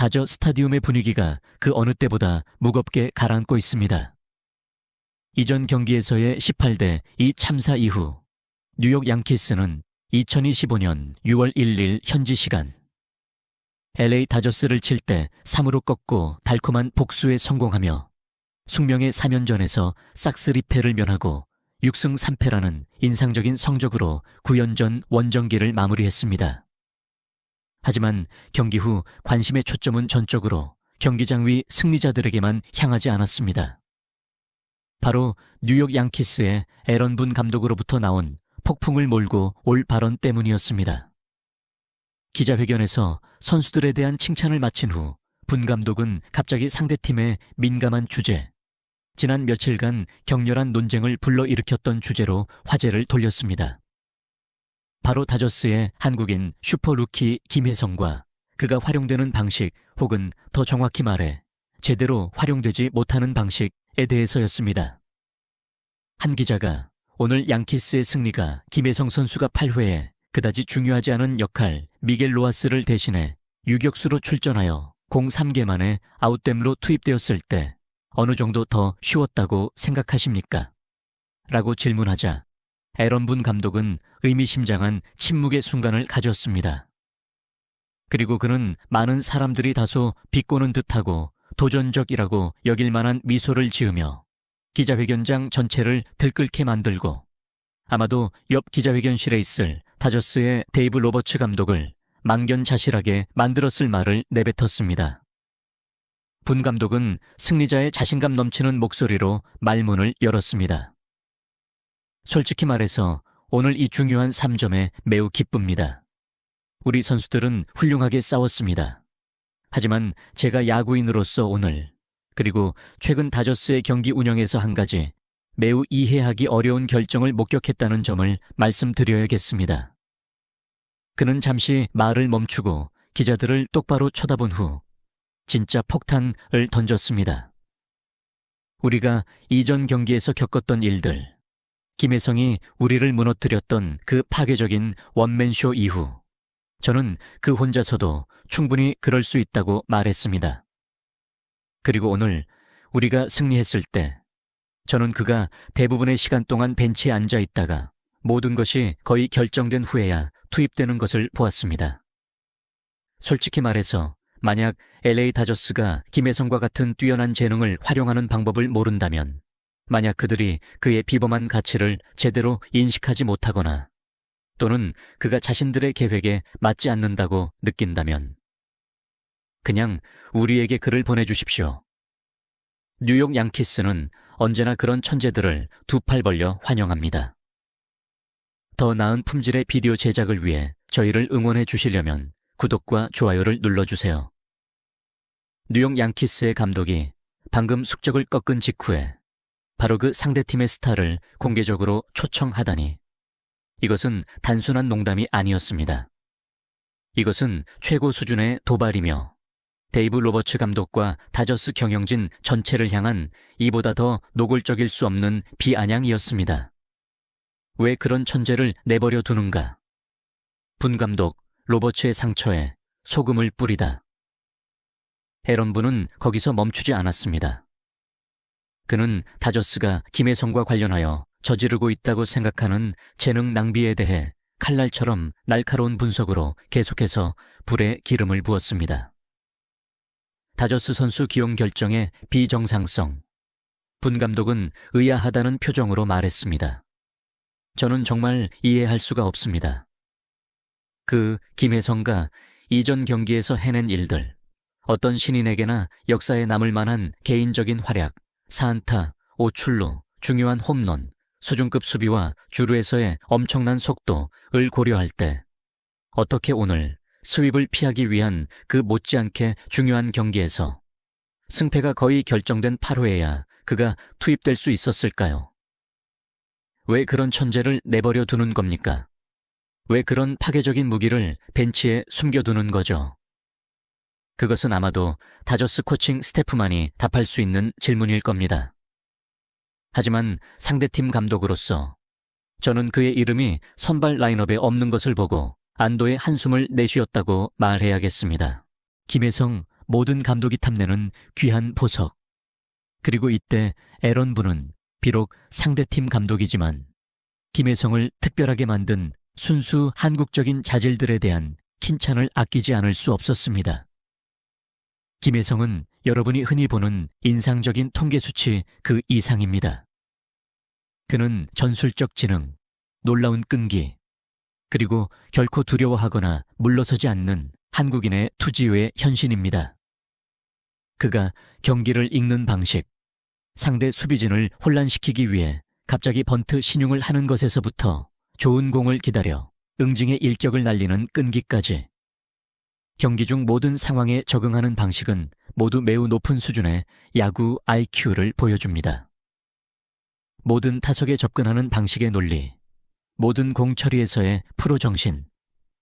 다저 스타디움의 분위기가 그 어느 때보다 무겁게 가라앉고 있습니다. 이전 경기에서의 18대 2 참사 이후 뉴욕 양키스는 2025년 6월 1일 현지 시간 LA 다저스를 칠 때 3으로 꺾고 달콤한 복수에 성공하며 숙명의 3연전에서 삭스리패를 면하고 6승 3패라는 인상적인 성적으로 9연전 원정기를 마무리했습니다. 하지만 경기 후 관심의 초점은 전적으로 경기장 위 승리자들에게만 향하지 않았습니다. 바로 뉴욕 양키스의 에런 분 감독으로부터 나온 폭풍을 몰고 올 발언 때문이었습니다. 기자회견에서 선수들에 대한 칭찬을 마친 후 분 감독은 갑자기 상대팀의 민감한 주제, 지난 며칠간 격렬한 논쟁을 불러일으켰던 주제로 화제를 돌렸습니다. 바로 다저스의 한국인 슈퍼루키 김혜성과 그가 활용되는 방식 혹은 더 정확히 말해 제대로 활용되지 못하는 방식에 대해서였습니다. 한 기자가 오늘 양키스의 승리가 김혜성 선수가 8회에 그다지 중요하지 않은 역할 미겔 로하스를 대신해 유격수로 출전하여 공 3개 만에 아웃됨으로 투입되었을 때 어느 정도 더 쉬웠다고 생각하십니까? 라고 질문하자 에런 분 감독은 의미심장한 침묵의 순간을 가졌습니다. 그리고 그는 많은 사람들이 다소 비꼬는 듯하고 도전적이라고 여길 만한 미소를 지으며 기자회견장 전체를 들끓게 만들고 아마도 옆 기자회견실에 있을 다저스의 데이브 로버츠 감독을 망견자실하게 만들었을 말을 내뱉었습니다. 분 감독은 승리자의 자신감 넘치는 목소리로 말문을 열었습니다. 솔직히 말해서 오늘 이 중요한 3점에 매우 기쁩니다. 우리 선수들은 훌륭하게 싸웠습니다. 하지만 제가 야구인으로서 오늘 그리고 최근 다저스의 경기 운영에서 한 가지 매우 이해하기 어려운 결정을 목격했다는 점을 말씀드려야겠습니다. 그는 잠시 말을 멈추고 기자들을 똑바로 쳐다본 후 진짜 폭탄을 던졌습니다. 우리가 이전 경기에서 겪었던 일들, 김혜성이 우리를 무너뜨렸던 그 파괴적인 원맨쇼 이후 저는 그 혼자서도 충분히 그럴 수 있다고 말했습니다. 그리고 오늘 우리가 승리했을 때 저는 그가 대부분의 시간 동안 벤치에 앉아 있다가 모든 것이 거의 결정된 후에야 투입되는 것을 보았습니다. 솔직히 말해서 만약 LA 다저스가 김혜성과 같은 뛰어난 재능을 활용하는 방법을 모른다면, 만약 그들이 그의 비범한 가치를 제대로 인식하지 못하거나 또는 그가 자신들의 계획에 맞지 않는다고 느낀다면 그냥 우리에게 그를 보내주십시오. 뉴욕 양키스는 언제나 그런 천재들을 두 팔 벌려 환영합니다. 더 나은 품질의 비디오 제작을 위해 저희를 응원해 주시려면 구독과 좋아요를 눌러주세요. 뉴욕 양키스의 감독이 방금 숙적을 꺾은 직후에 바로 그 상대팀의 스타를 공개적으로 초청하다니, 이것은 단순한 농담이 아니었습니다. 이것은 최고 수준의 도발이며 데이브 로버츠 감독과 다저스 경영진 전체를 향한 이보다 더 노골적일 수 없는 비아냥이었습니다. 왜 그런 천재를 내버려 두는가? 분 감독 로버츠의 상처에 소금을 뿌리다. 에런 분은 거기서 멈추지 않았습니다. 그는 다저스가 김혜성과 관련하여 저지르고 있다고 생각하는 재능 낭비에 대해 칼날처럼 날카로운 분석으로 계속해서 불에 기름을 부었습니다. 다저스 선수 기용 결정의 비정상성. 분 감독은 의아하다는 표정으로 말했습니다. 저는 정말 이해할 수가 없습니다. 그 김혜성가 이전 경기에서 해낸 일들, 어떤 신인에게나 역사에 남을 만한 개인적인 활약, 4안타, 5출루, 중요한 홈런, 수준급 수비와 주루에서의 엄청난 속도를 고려할 때 어떻게 오늘 스윕을 피하기 위한 그 못지않게 중요한 경기에서 승패가 거의 결정된 8회에야 그가 투입될 수 있었을까요? 왜 그런 천재를 내버려 두는 겁니까? 왜 그런 파괴적인 무기를 벤치에 숨겨두는 거죠? 그것은 아마도 다저스 코칭 스태프만이 답할 수 있는 질문일 겁니다. 하지만 상대팀 감독으로서 저는 그의 이름이 선발 라인업에 없는 것을 보고 안도의 한숨을 내쉬었다고 말해야겠습니다. 김혜성 모든 감독이 탐내는 귀한 보석. 그리고 이때 에런부는 비록 상대팀 감독이지만 김혜성을 특별하게 만든 순수 한국적인 자질들에 대한 칭찬을 아끼지 않을 수 없었습니다. 김혜성은 여러분이 흔히 보는 인상적인 통계 수치 그 이상입니다. 그는 전술적 지능, 놀라운 끈기, 그리고 결코 두려워하거나 물러서지 않는 한국인의 투지의 현신입니다. 그가 경기를 읽는 방식, 상대 수비진을 혼란시키기 위해 갑자기 번트 신용을 하는 것에서부터 좋은 공을 기다려 응징의 일격을 날리는 끈기까지 경기 중 모든 상황에 적응하는 방식은 모두 매우 높은 수준의 야구 IQ를 보여줍니다. 모든 타석에 접근하는 방식의 논리, 모든 공 처리에서의 프로 정신,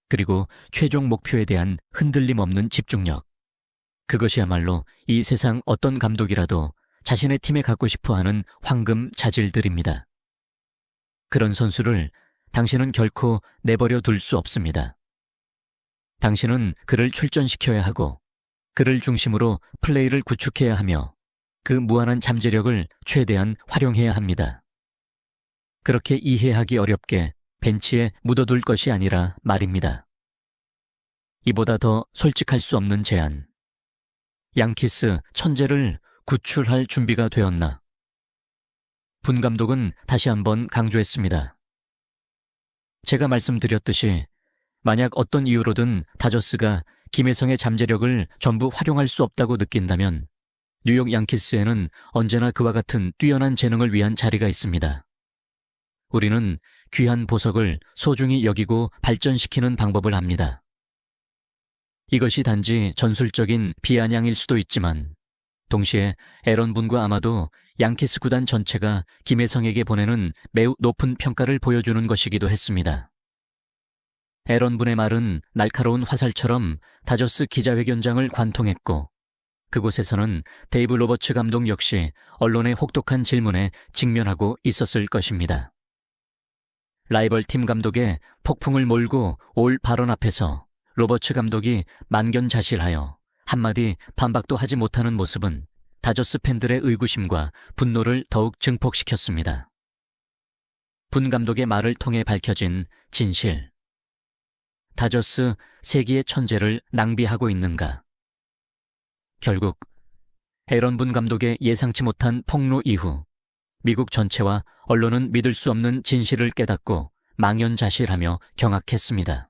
그리고 최종 목표에 대한 흔들림 없는 집중력. 그것이야말로 이 세상 어떤 감독이라도 자신의 팀에 갖고 싶어하는 황금 자질들입니다. 그런 선수를 당신은 결코 내버려 둘 수 없습니다. 당신은 그를 출전시켜야 하고 그를 중심으로 플레이를 구축해야 하며 그 무한한 잠재력을 최대한 활용해야 합니다. 그렇게 이해하기 어렵게 벤치에 묻어둘 것이 아니라 말입니다. 이보다 더 솔직할 수 없는 제안. 양키스 천재를 구출할 준비가 되었나? 분 감독은 다시 한번 강조했습니다. 제가 말씀드렸듯이 만약 어떤 이유로든 다저스가 김혜성의 잠재력을 전부 활용할 수 없다고 느낀다면 뉴욕 양키스에는 언제나 그와 같은 뛰어난 재능을 위한 자리가 있습니다. 우리는 귀한 보석을 소중히 여기고 발전시키는 방법을 압니다. 이것이 단지 전술적인 비아냥일 수도 있지만 동시에 에런분과 아마도 양키스 구단 전체가 김혜성에게 보내는 매우 높은 평가를 보여주는 것이기도 했습니다. 에런분의 말은 날카로운 화살처럼 다저스 기자회견장을 관통했고 그곳에서는 데이브 로버츠 감독 역시 언론의 혹독한 질문에 직면하고 있었을 것입니다. 라이벌 팀 감독의 폭풍을 몰고 올 발언 앞에서 로버츠 감독이 만견자실하여 한마디 반박도 하지 못하는 모습은 다저스 팬들의 의구심과 분노를 더욱 증폭시켰습니다. 분 감독의 말을 통해 밝혀진 진실. 다저스 세기의 천재를 낭비하고 있는가? 결국 에런 분 감독의 예상치 못한 폭로 이후 미국 전체와 언론은 믿을 수 없는 진실을 깨닫고 망연자실하며 경악했습니다.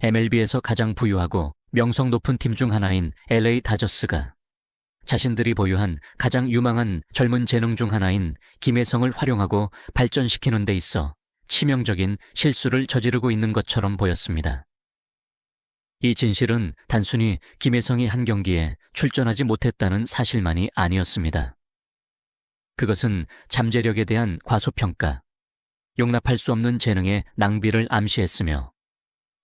MLB에서 가장 부유하고 명성 높은 팀 중 하나인 LA 다저스가 자신들이 보유한 가장 유망한 젊은 재능 중 하나인 김혜성을 활용하고 발전시키는 데 있어 치명적인 실수를 저지르고 있는 것처럼 보였습니다. 이 진실은 단순히 김혜성이 한 경기에 출전하지 못했다는 사실만이 아니었습니다. 그것은 잠재력에 대한 과소평가, 용납할 수 없는 재능의 낭비를 암시했으며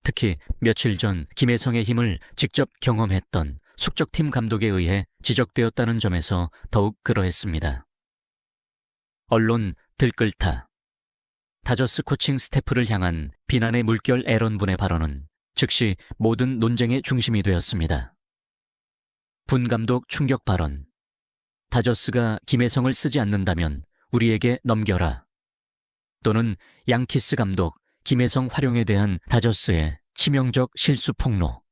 특히 며칠 전 김혜성의 힘을 직접 경험했던 숙적팀 감독에 의해 지적되었다는 점에서 더욱 그러했습니다. 언론 들끓다. 다저스 코칭 스태프를 향한 비난의 물결 에런분의 발언은 즉시 모든 논쟁의 중심이 되었습니다. 분 감독 충격 발언. 다저스가 김혜성을 쓰지 않는다면 우리에게 넘겨라. 또는 양키스 감독 김혜성 활용에 대한 다저스의 치명적 실수 폭로.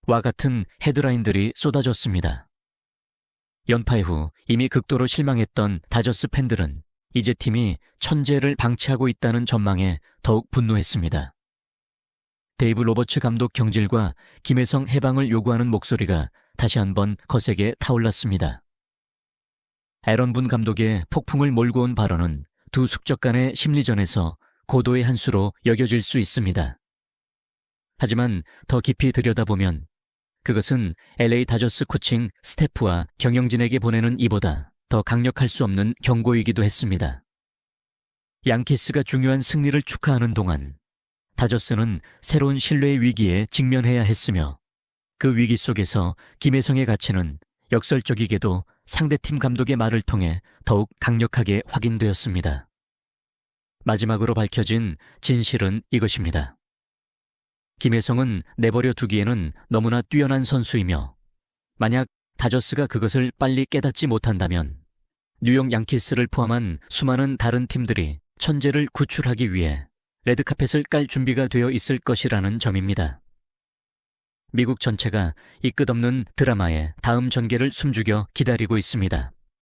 와 같은 헤드라인들이 쏟아졌습니다. 연패 후 이미 극도로 실망했던 다저스 팬들은 이제 팀이 천재를 방치하고 있다는 전망에 더욱 분노했습니다. 데이브 로버츠 감독 경질과 김혜성 해방을 요구하는 목소리가 다시 한번 거세게 타올랐습니다. 에런분 감독의 폭풍을 몰고 온 발언은 두 숙적 간의 심리전에서 고도의 한 수로 여겨질 수 있습니다. 하지만 더 깊이 들여다보면 그것은 LA 다저스 코칭 스태프와 경영진에게 보내는 이보다 더 강력할 수 없는 경고이기도 했습니다. 양키스가 중요한 승리를 축하하는 동안 다저스는 새로운 신뢰의 위기에 직면해야 했으며 그 위기 속에서 김혜성의 가치는 역설적이게도 상대팀 감독의 말을 통해 더욱 강력하게 확인되었습니다. 마지막으로 밝혀진 진실은 이것입니다. 김혜성은 내버려 두기에는 너무나 뛰어난 선수이며 만약 다저스가 그것을 빨리 깨닫지 못한다면 뉴욕 양키스를 포함한 수많은 다른 팀들이 천재를 구출하기 위해 레드카펫을 깔 준비가 되어 있을 것이라는 점입니다. 미국 전체가 이 끝없는 드라마의 다음 전개를 숨죽여 기다리고 있습니다.